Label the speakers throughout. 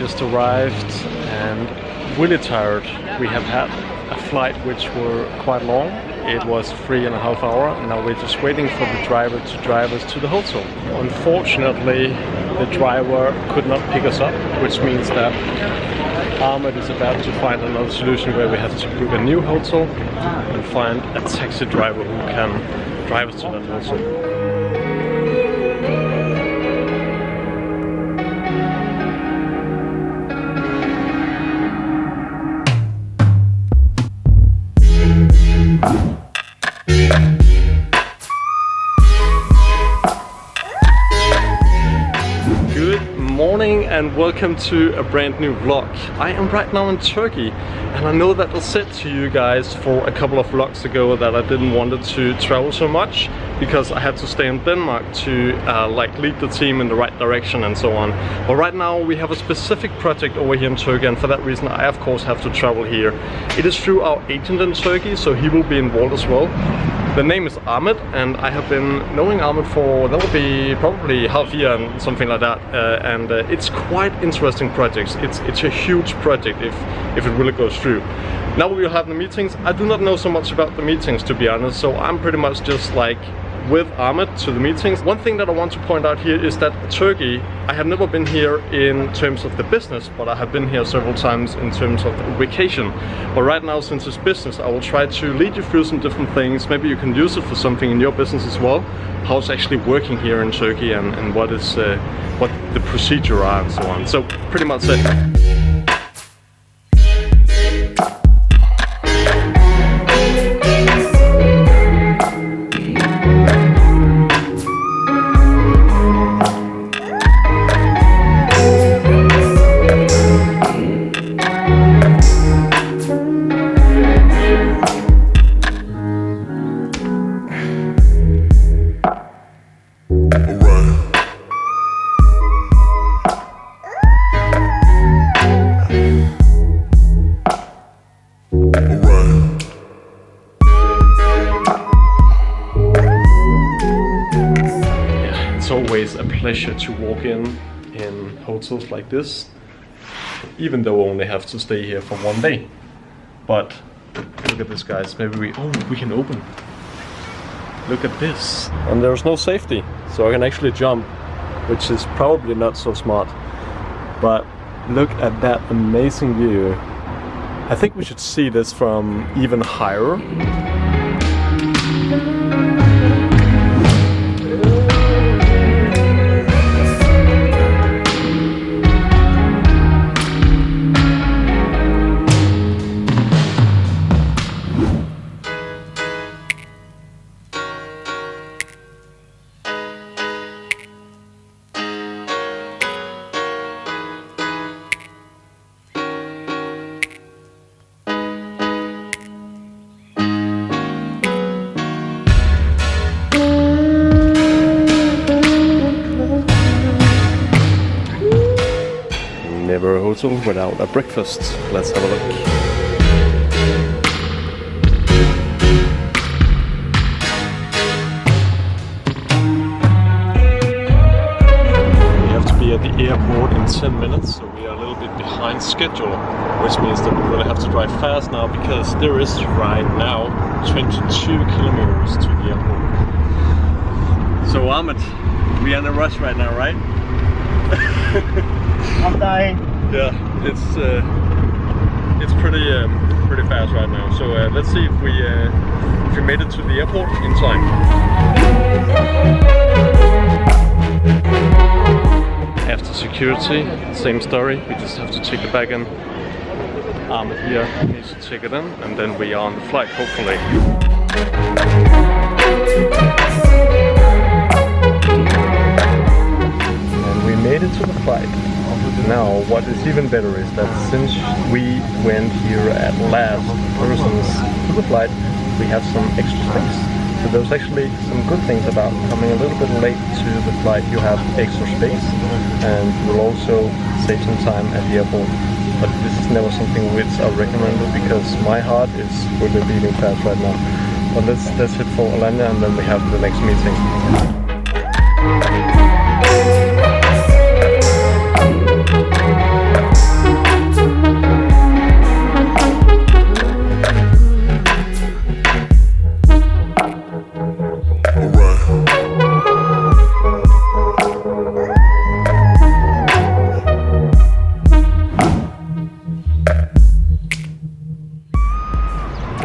Speaker 1: just arrived and really tired. We have had a flight which were quite long. It was 3.5 hours, and now we're just waiting for the driver to drive us to the hotel. Unfortunately, the driver could not pick us up, which means that Ahmed is about to find another solution where we have to book a new hotel and find a taxi driver who can drive us to that hotel. And welcome to a brand new vlog. I am right now in Turkey, and I know that I said to you guys for a couple of vlogs ago that I didn't want to travel so much because I had to stay in Denmark to lead the team in the right direction and so on. But right now we have a specific project over here in Turkey, and for that reason I of course have to travel here. It is through our agent in Turkey, so he will be involved as well. The name is Ahmed, and I have been knowing Ahmed for, that will be probably half a year and something like that. It's quite interesting projects. It's a huge project if it really goes through. Now we will have the meetings. I do not know so much about the meetings, to be honest, so I'm pretty much just like with Ahmed to the meetings. One thing that I want to point out here is that Turkey, I have never been here in terms of the business, but I have been here several times in terms of vacation. But right now, since it's business, I will try to lead you through some different things. Maybe you can use it for something in your business as well. How it's actually working here in Turkey and what the procedure are and so on. So pretty much it. It's always a pleasure to walk in hotels like this, even though we only have to stay here for one day. But look at this, guys. Maybe we can open. Look at this. And there's no safety, so I can actually jump, which is probably not so smart. But look at that amazing view. I think we should see this from even higher. Never a hotel without a breakfast. Let's have a look. We have to be at the airport in 10 minutes, so we are a little bit behind schedule, which means that we really have to drive fast now because there is right now 22 kilometers to the airport. So Ahmed, we are in a rush right now, right?
Speaker 2: I'm dying.
Speaker 1: Yeah, it's pretty fast right now. So let's see if we made it to the airport in time. After security, same story. We just have to check the bag in. Ahmed here needs to check it in, and then we are on the flight, hopefully. And we made it to the flight. Now, what is even better is that since we went here at last persons to the flight, we have some extra space. So there's actually some good things about coming a little bit late to the flight. You have extra space, and you'll also save some time at the airport. But this is never something which I recommend because my heart is really beating fast right now. But let's head for Alanya, and then we have the next meeting.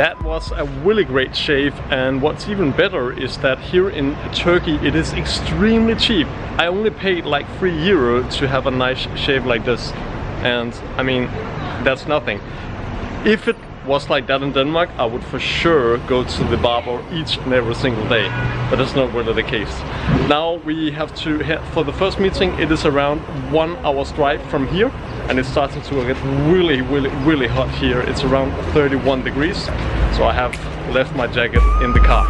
Speaker 1: That was a really great shave, and what's even better is that here in Turkey it is extremely cheap. I only paid like €3 to have a nice shave like this, and I mean, that's nothing. If it was like that in Denmark, I would for sure go to the barber each and every single day, but that's not really the case. Now we have to head for the first meeting. It is around 1 hour's drive from here, and it's starting to get really hot here. It's around 31 degrees, so I have left my jacket in the car.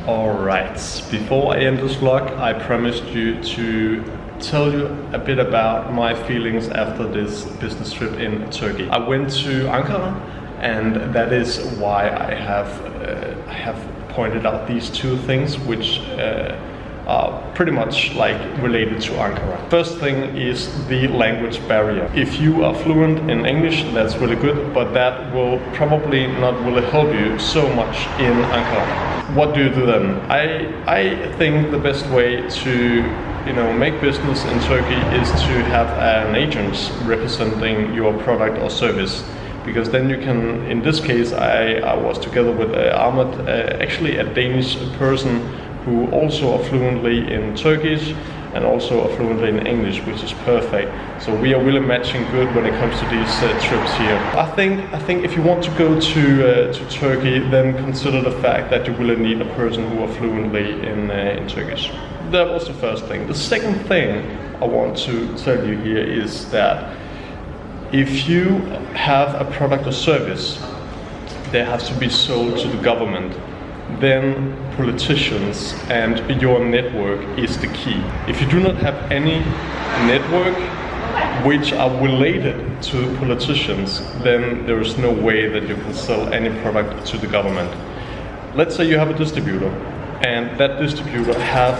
Speaker 1: Alright, before I end this vlog, I promised you to tell you a bit about my feelings after this business trip in Turkey. I went to Ankara, and that is why I have pointed out these two things which are pretty much like related to Ankara. First thing is the language barrier. If you are fluent in English, that's really good, but that will probably not really help you so much in Ankara. What do you do then? I think the best way to make business in Turkey is to have an agent representing your product or service, because then you can, in this case I was together with Ahmed, actually a Danish person who also are fluently in Turkish and also are fluently in English, which is perfect. So we are really matching good when it comes to these trips here. I think if you want to go to Turkey, then consider the fact that you really need a person who are fluently in Turkish. That was the first thing. The second thing I want to tell you here is that if you have a product or service that has to be sold to the government, then politicians and your network is the key. If you do not have any network which are related to politicians, then there is no way that you can sell any product to the government. Let's say you have a distributor, and that distributor have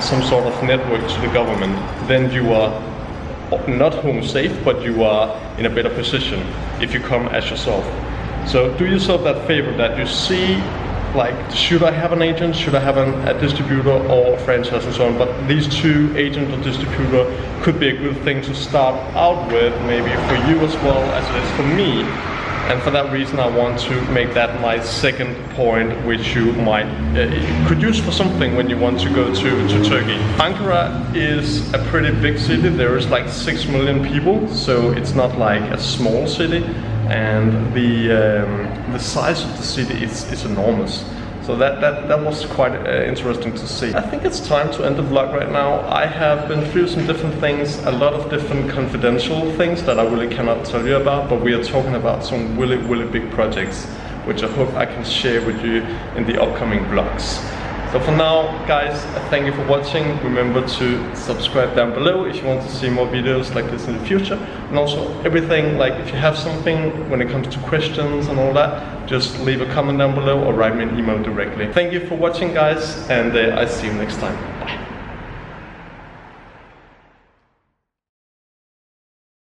Speaker 1: some sort of network to the government, then you are not home safe, but you are in a better position if you come as yourself. So do yourself that favor that you see, like, should I have an agent, should I have a distributor or a franchise and so on, but these two, agent or distributor, could be a good thing to start out with, maybe for you as well as it is for me. And for that reason I want to make that my second point, which you might could use for something when you want to go to Turkey. Ankara is a pretty big city. There is like 6 million people, so it's not like a small city, and the size of the city is enormous. So that was quite interesting to see. I think it's time to end the vlog right now. I have been through some different things, a lot of different confidential things that I really cannot tell you about, but we are talking about some really big projects, which I hope I can share with you in the upcoming vlogs. So for now, guys, thank you for watching. Remember to subscribe down below if you want to see more videos like this in the future. And also everything, like if you have something when it comes to questions and all that, just leave a comment down below or write me an email directly. Thank you for watching, guys, and I see you next time.